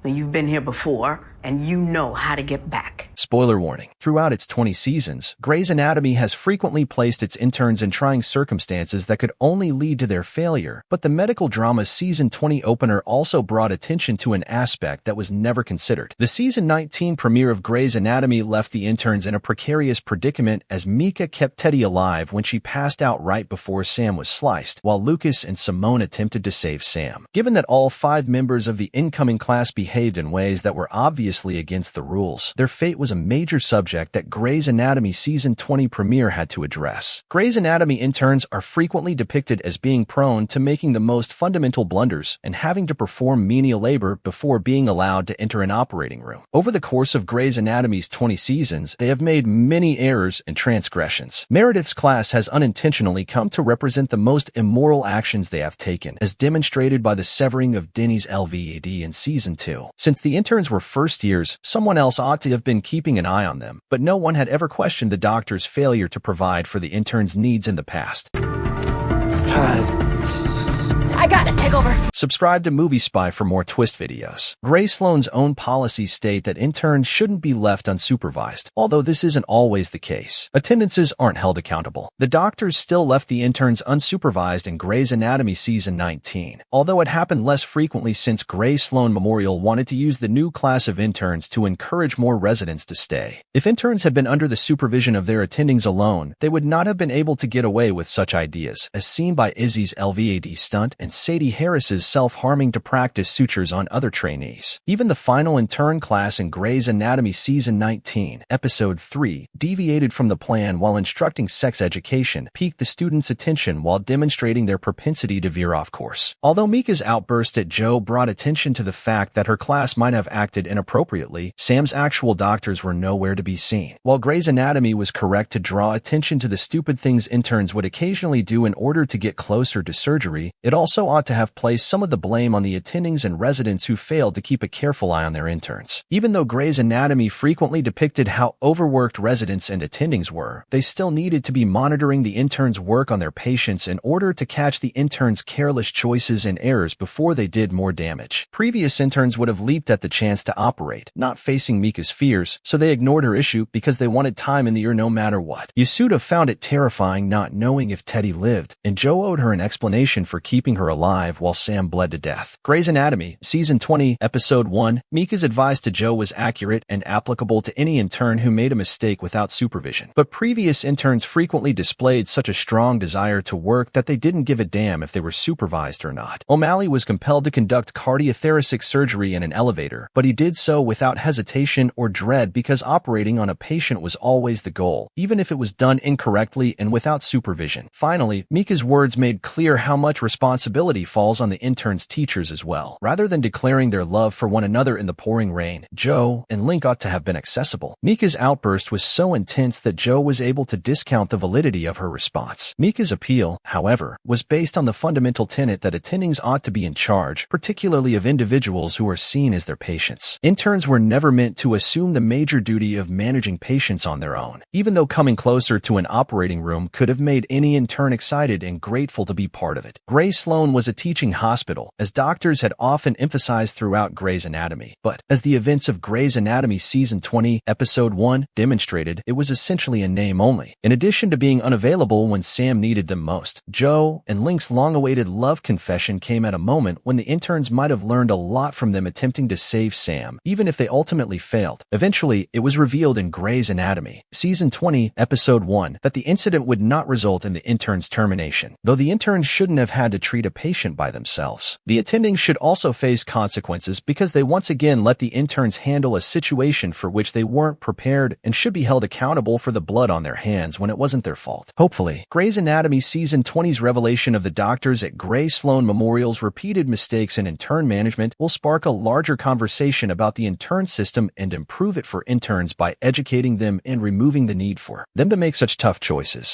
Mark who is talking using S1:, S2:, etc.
S1: You've been here before, and you know how to get back.
S2: Spoiler warning. Throughout its 20 seasons, Grey's Anatomy has frequently placed its interns in trying circumstances that could only lead to their failure, but the medical drama Season 20 opener also brought attention to an aspect that was never considered. The Season 19 premiere of Grey's Anatomy left the interns in a precarious predicament as Mika kept Teddy alive when she passed out right before Sam was sliced, while Lucas and Simone attempted to save Sam. Given that all 5 members of the incoming class behaved in ways that were obviously against the rules, their fate was a major subject that Grey's Anatomy Season 20 premiere had to address. Grey's Anatomy interns are frequently depicted as being prone to making the most fundamental blunders and having to perform menial labor before being allowed to enter an operating room. Over the course of Grey's Anatomy's 20 seasons, they have made many errors and transgressions. Meredith's class has unintentionally come to represent the most immoral actions they have taken, as demonstrated by the severing of Denny's LVAD in Season 2. Since the interns were first years, someone else ought to have been keeping an eye on them, but no one had ever questioned the doctor's failure to provide for the interns' needs in the past.
S3: I gotta take over.
S2: Subscribe to Movie Spy for more twist videos. Grey Sloan's own policies state that interns shouldn't be left unsupervised, although this isn't always the case. Attendances aren't held accountable. The doctors still left the interns unsupervised in Grey's Anatomy Season 19, although it happened less frequently since Grey Sloan Memorial wanted to use the new class of interns to encourage more residents to stay. If interns had been under the supervision of their attendings alone, they would not have been able to get away with such ideas, as seen by Izzy's LVAD stunt and Sadie Harris's self-harming to practice sutures on other trainees. Even the final intern class in Grey's Anatomy Season 19, Episode 3, deviated from the plan while instructing sex education, piqued the students' attention while demonstrating their propensity to veer off course. Although Mika's outburst at Joe brought attention to the fact that her class might have acted inappropriately, Sam's actual doctors were nowhere to be seen. While Grey's Anatomy was correct to draw attention to the stupid things interns would occasionally do in order to get closer to surgery, it also ought to have placed some of the blame on the attendings and residents who failed to keep a careful eye on their interns. Even though Grey's Anatomy frequently depicted how overworked residents and attendings were, they still needed to be monitoring the interns' work on their patients in order to catch the interns' careless choices and errors before they did more damage. Previous interns would have leaped at the chance to operate, not facing Mika's fears, so they ignored her issue because they wanted time in the ear no matter what. Yasuda found it terrifying not knowing if Teddy lived, and Joe owed her an explanation for keeping her alive while Sam bled to death. Grey's Anatomy, Season 20, Episode 1, Mika's advice to Joe was accurate and applicable to any intern who made a mistake without supervision. But previous interns frequently displayed such a strong desire to work that they didn't give a damn if they were supervised or not. O'Malley was compelled to conduct cardiothoracic surgery in an elevator, but he did so without hesitation or dread because operating on a patient was always the goal, even if it was done incorrectly and without supervision. Finally, Mika's words made clear how much responsibility falls on the interns' teachers as well. Rather than declaring their love for one another in the pouring rain, Joe and Link ought to have been accessible. Mika's outburst was so intense that Joe was able to discount the validity of her response. Mika's appeal, however, was based on the fundamental tenet that attendings ought to be in charge, particularly of individuals who are seen as their patients. Interns were never meant to assume the major duty of managing patients on their own, even though coming closer to an operating room could have made any intern excited and grateful to be part of it. Grey Sloan was a teaching hospital, as doctors had often emphasized throughout Grey's Anatomy. But, as the events of Grey's Anatomy Season 20, Episode 1 demonstrated, it was essentially a name only. In addition to being unavailable when Sam needed them most, Joe and Link's long-awaited love confession came at a moment when the interns might have learned a lot from them attempting to save Sam, even if they ultimately failed. Eventually, it was revealed in Grey's Anatomy, Season 20, Episode 1, that the incident would not result in the intern's termination, though the interns shouldn't have had to treat a patient by themselves. The attendings should also face consequences because they once again let the interns handle a situation for which they weren't prepared and should be held accountable for the blood on their hands when it wasn't their fault. Hopefully, Grey's Anatomy Season 20's revelation of the doctors at Grey Sloan Memorial's repeated mistakes in intern management will spark a larger conversation about the intern system and improve it for interns by educating them and removing the need for them to make such tough choices.